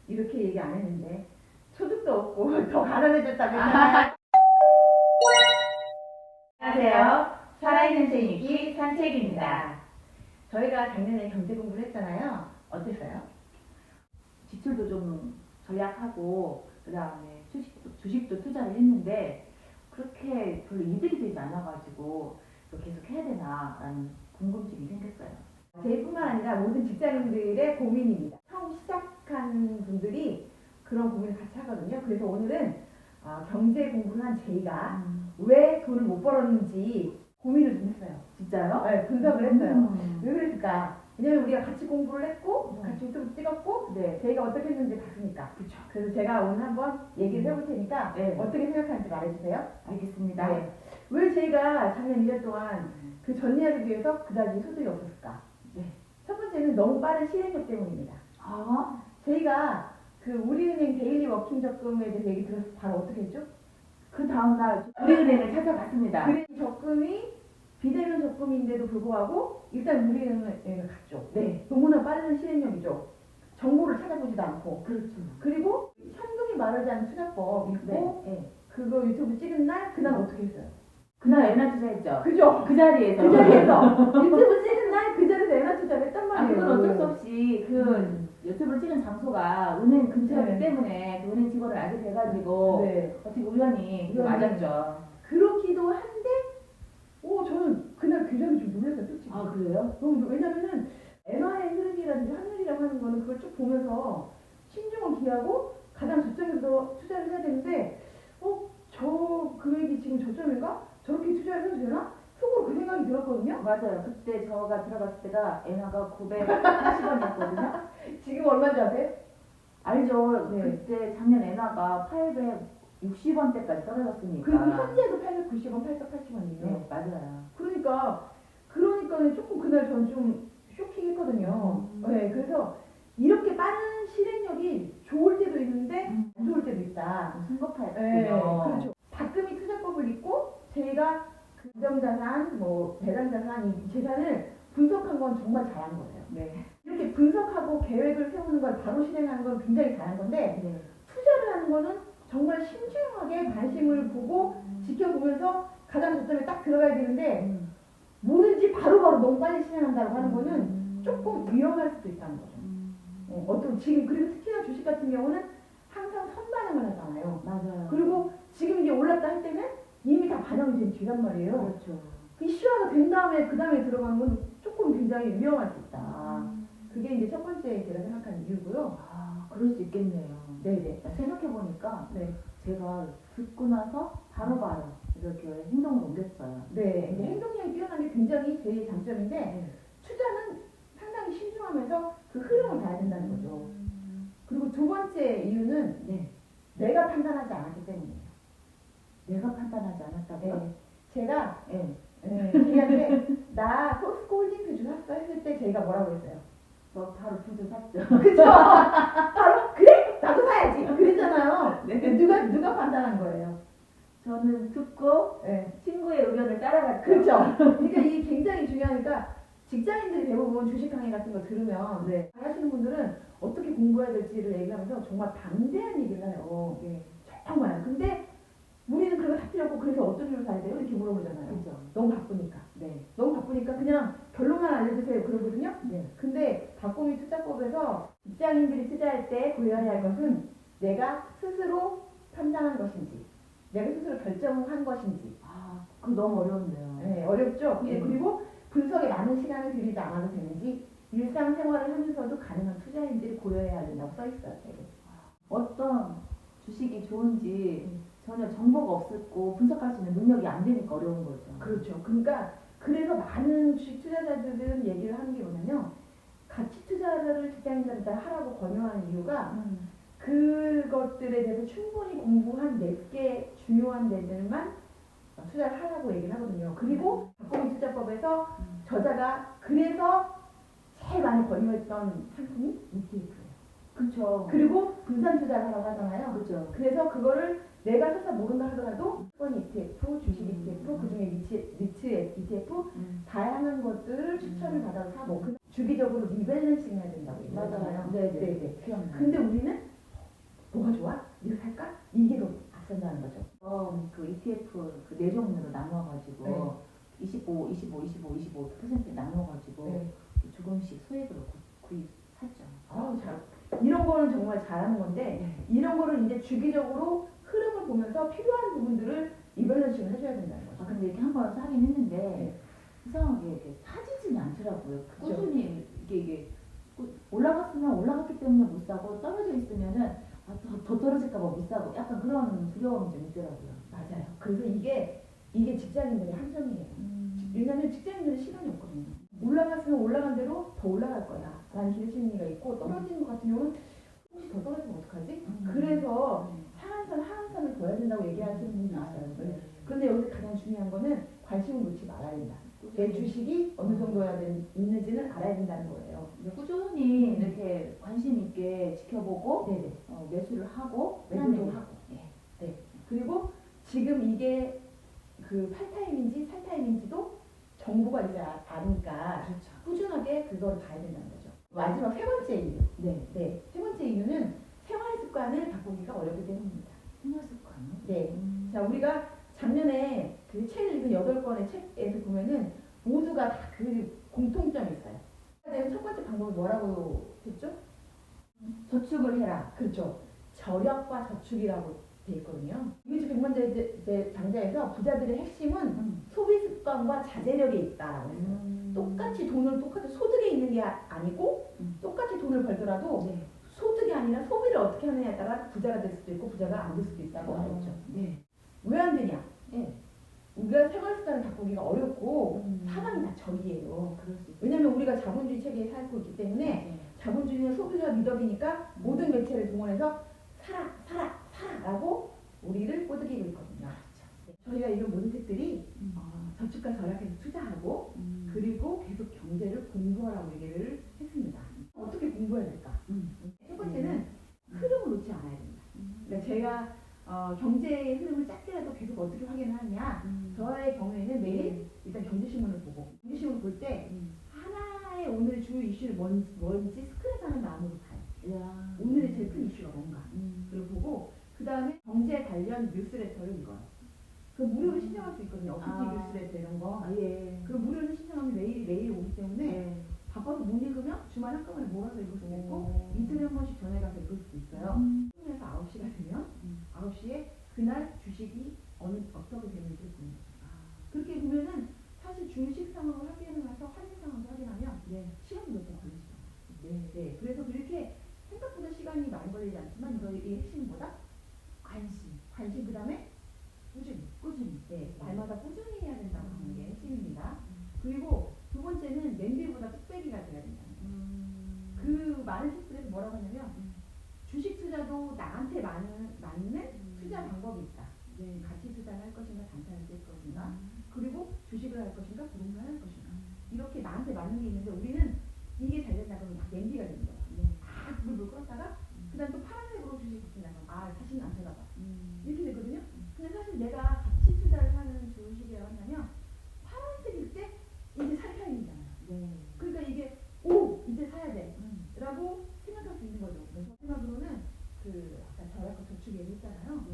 이렇게 얘기 안 했는데 소득도 없고 더 가난해졌다고 했잖아요. 안녕하세요. 살아있는 세인이기 산책입니다. 저희가 작년에 경제 공부를 했잖아요. 어땠어요? 지출도 좀 절약하고 그 다음에 주식도 투자를 했는데 그렇게 별로 이득이 되지 않아가지고 이거 계속 해야 되나라는 궁금증이 생겼어요. 저희뿐만 아니라 모든 직장인들의 고민입니다. 처음 시작한 분들이 그런 고민을 같이 하거든요. 그래서 오늘은 경제 공부를 한 저희가 왜 돈을 못 벌었는지 고민을 좀 했어요. 진짜요? 네, 분석을 했어요. 왜 그랬을까? 왜냐면 우리가 같이 공부를 했고 네. 같이 유튜브 찍었고 네. 저희가 어떻게 했는지 봤으니까. 그렇죠. 그래서 제가 오늘 한번 얘기를 해볼 테니까 네. 어떻게 생각하는지 말해주세요. 알겠습니다. 네. 왜 저희가 작년 1년 동안 그 전년에 비해서 그다지 소득이 없었을까? 네. 첫 번째는 너무 빠른 실행력 때문입니다. 아, 저희가 그 우리은행 데일리 워킹 적금에 대해서 얘기 들어서 바로 어떻게 했죠? 그 다음날 우리은행을 찾아갔습니다. 그 적금이 비대면 적금인데도 불구하고 일단 우리은행을 갔죠. 네. 너무나 빠른 실행력이죠. 정보를 찾아보지도 않고. 그렇죠. 그리고 현금이 마르지 않은 투자법 있고 네. 네. 그거 유튜브 찍은 날 그날 어떻게 했어요? 그날 에나 투자했죠. 그죠? 그 자리에서. 그 자리에서 유튜브 찍은 날 그 자리에서 에나 투자를 했단 아, 말이에요. 그건 어쩔 수 없이 그 유튜브를 찍은 장소가 은행 근처이기 네. 때문에 그 은행 직원을 알게 돼가지고 네. 어떻게 우연히 우연히. 맞았죠. 그렇기도 한데 저는 그날 굉장히 좀 놀랐어요. 솔직히. 아, 그래요? 왜냐면은 엔화의 흐름이라든지 환율이라고 하는 거는 그걸 쭉 보면서 신중을 기하고 가장 저점에서 투자를 해야 되는데 저 금액이 지금 저점인가? 저렇게 투자를 해도 되나? 속으로 그 생각이 들었거든요. 맞아요. 그때 저가 들어갔을 때가 엔화가 980원이었거든요. 지금 얼마인지 아세요? 알죠? 네. 그때 작년 엔화가 860원대까지 떨어졌으니까. 그리고 현재도 890원, 880원이에요. 네, 맞아요. 그러니까 조금 그날 전 좀 쇼킹했거든요. 음. 네, 그래서 이렇게 빠른 실행력이 좋을 때도 있는데 안 좋을 때도 있다. 성급했군요. 네, 그렇죠. 박금희 투자법을 읽고 저희가 금정자산, 배당자산 이 재산을 분석한 건 정말 잘한 거예요. 네. 이렇게 분석하고 계획을 세우는 걸 바로 실행하는 건 굉장히 잘한 건데 네. 투자를 하는 거는 정말 신중하게 관심을 보고 지켜보면서 가장 저점에 딱 들어가야 되는데 뭐든지 바로바로 너무 빨리 실행한다고 하는 거는 조금 위험할 수도 있다는 거죠. 지금 그리고 특히나 주식 같은 경우는 항상 선반영을 하잖아요. 맞아요. 그리고 지금 이게 올랐다 할 때는 이미 다 반영이 된 뒤란 말이에요. 그렇죠. 이슈화가 된 다음에 그 다음에 들어가는 건 조금 굉장히 위험할 수 있다. 그게 이제 첫 번째 제가 생각하는 이유고요. 아, 그럴 수 있겠네요. 네네. 생각해보니까 네. 제가 듣고 나서 바로바로 이렇게 행동을 옮겼어요. 네. 이제 행동력이 뛰어난 게 굉장히 제 장점인데 네. 투자는 상당히 신중하면서 그 흐름을 봐야 된다는 거죠. 그리고 두 번째 이유는 네. 내가 판단하지 않았기 때문이에요. 내가 판단하지 않았다고요? 네. 제가 네. 저희한테 나 포스코 홀딩스 주 샀어 했을 때 저희가 뭐라고 했어요? 저 바로 두주 샀죠. 그죠? 바로 그래? 나도 사야지. 그랬잖아요. 네. 누가 판단한 거예요? 저는 듣고 네. 친구의 의견을 따라갔죠. 그렇죠. 그러니까 이게 굉장히 중요하니까 직장인들이 대부분 주식 강의 같은 거 들으면 네. 하시는 분들은 어떻게 공부해야 될지를 얘기하면서 정말 방대한 얘기를 해요. 네. 정말. 근데 우리는 그거 다 필요 없고 그래서 어떤 일을 사야 돼요? 이렇게 물어보잖아요. 그렇죠. 너무 바쁘니까. 네. 너무 바쁘니까 그냥 결론만 알려주세요 그러거든요. 네. 근데 박공희 투자법에서 직장인들이 투자할 때 고려해야 할 것은 내가 스스로 판단한 것인지 내가 스스로 결정한 것인지 아, 그거 너무 어려운데요. 네, 어렵죠. 네. 그리고 분석에 많은 시간을 들이지 않아도 되는지 일상생활을 하면서도 가능한 투자인지를 고려해야 된다고 써있어요. 되게. 어떤 주식이 좋은지 전혀 정보가 없었고 분석할 수 있는 능력이 안 되니까 어려운 거죠. 그렇죠. 그러니까 그래서 많은 주식 투자자들은 얘기를 하는 게 뭐냐면 가치 투자를 직장인들한테 하라고 권유하는 이유가 그것들에 대해서 충분히 공부한 몇 개 중요한 데들만 투자를 하라고 얘기를 하거든요. 그리고 박공희 투자법에서 저자가 그래서 제일 많이 권유했던 상품이 ETF예요. 그렇죠. 그리고 분산 투자를 하라고 하잖아요. 그렇죠. 그래서 그거를 내가 설사 모른다 하더라도 펀 ETF, 주식 ETF, 그중에 리츠 ETF 다양한 것들을 추천을 받아서 사고 주기적으로 리밸런싱 해야 된다고 얘기하잖아요. 맞아요. 네네. 네네. 기억나요. 근데 우리는 뭐가 좋아? 이거 살까? 이게 더 앞선다는 거죠. 그 ETF 그 네 종류로 나눠가지고 네. 25% 나눠가지고 네. 조금씩 소액으로 구입했죠. 아우 잘. 이런 거는 정말 잘하는 건데 이런 거를 이제 주기적으로 흐름을 보면서 필요한 부분들을 리밸런싱을 해줘야 된다는 거죠. 아 근데 이렇게 한 번 사긴 했는데 네. 이상하게 이렇게 사지지는 않더라고요. 그죠. 꾸준히 이게 올라갔으면 올라갔기 때문에 못 사고 떨어져 있으면은 더 떨어질까봐 못 사고 약간 그런 두려움이 좀 있더라고요. 맞아요. 그래서 이게 직장인들의 함정이에요. 왜냐하면 직장인들은 시간이 없거든요. 올라갔으면 올라간 대로 더 올라갈 거야 라는 기대 심리가 있고 떨어지는 것 같은 경우는 혹시 더 떨어지면 어떡하지? 그래서 상한선 하한선을 둬야 된다고 얘기하시는 분이 있어요. 그런데 여기서 가장 중요한 거는 관심을 놓지 말아야 된다. 내 주식이 어느 정도야 있는지는 알아야 된다는 거예요. 꾸준히 이렇게 관심 있게 지켜보고 네네. 매수를 하고 매도도 그다음에 하고. 네. 그리고 지금 이게 그 팔타임인지 살타임인지도 정보가 이제 아니까 그렇죠. 꾸준하게 그걸 봐야 된다는 거죠. 마지막 세 번째 이유. 네. 세 번째 이유는 생활 습관을 바꾸기가 어렵기 때문입니다. 생활 습관요? 네. 자, 우리가 작년에 그 책 읽은 8권의 책에서 보면은 모두가 다 그 공통점이 있어요. 첫 번째 방법이 뭐라고 했죠? 저축을 해라. 그렇죠. 절약과 저축이라고 돼 있거든요. 이미지 백만대 장자에서 부자들의 핵심은 소비 습관과 자제력에 있다라고 했어요. 똑같이 소득에 있는 게 아니고 똑같이 돈을 벌더라도 네. 소득이 아니라 소비를 어떻게 하느냐에 따라 부자가 될 수도 있고 부자가 안 될 수도 있다고 말했죠. 네. 왜 안 되냐? 네. 우리가 생활 습관을 바꾸기가 어렵고 사람이 다 적이에요. 그럴 수 있어요. 왜냐하면 우리가 자본주의 체계에 살고 있기 때문에 네. 자본주의는 소비자 미덕이니까 모든 매체를 동원해서 사라라고 우리를 꼬드기고 있거든요. 저희가 이런 모든 책들이 저축과 절약해서 투자하고 그리고 계속 경제를 공부하라고 얘기를 했습니다. 어떻게 공부해야 될까? 첫 번째는 흐름을 놓지 않아야 된다. 그러니까 제가 경제의 흐름을 짧게라도 계속 어떻게 확인을 하냐. 저의 경우에는 매일 일단 경제신문을 보고 경제신문을 볼 때 하나의 오늘 주요 이슈를 뭔지 스크랩하는 마음으로 봐요. 오늘의 제일 큰 이슈가 뭔가. 그걸 보고 그 다음에 경제 관련 뉴스레터를 읽어요. 그 무료로 신청할 수 있거든요. 어프지 뉴스레터 이런 거. 예. 그 무료로 신청하면 매일 오기 때문에 네. 바빠서 못 읽으면 주말 한꺼번에 몰아서 읽을 수도 있고 이틀에 한 번씩 전화해 가서 읽을 수도 있어요. 7시에서 9시가 되면 9시에 그날 주식이 어떻게 되는지를 보는 거죠. 그렇게 보면은 사실 주식 상황을 확인해서 할인 상황을 확인하면 시간이 몇 분 걸리죠. 네. 그래서 그렇게 생각보다 시간이 많이 걸리지 않지만 이 핵심은 뭐다? 관심 그 다음에 꾸준히. 네. 날마다 꾸준히 해야 된다고 하는 게 핵심입니다. 그리고 두 번째는 냄비보다 뚝배기가 돼야 된다는 거예요. 그 많은 책들에서 뭐라고 하냐면 주식 투자도 나한테 맞는 투자 방법이 있다. 가치 투자를 할 것인가 단타를 쓸 것인가 그리고 주식을 할 것인가 부동산을 할 것인가 이렇게 나한테 맞는 게 있는데 우리는 이게 잘 된다 그러면 막 냄비가 되는 거야. 불 끌었다가 그 다음 또 파란색으로 주식 바뀐다. 다시는 안 쳐다봐. 이렇게 되거든요. 근데 사실 내가 가치 투자를 하는 주식이라고 한다면 파란색일 때 이제 살 타임이잖아요. 그러니까 이게 이제 사야 돼 라고 생각할 수 있는 거죠. 그래서 생각으로는 그 아까 절약과 저축 얘기했잖아요.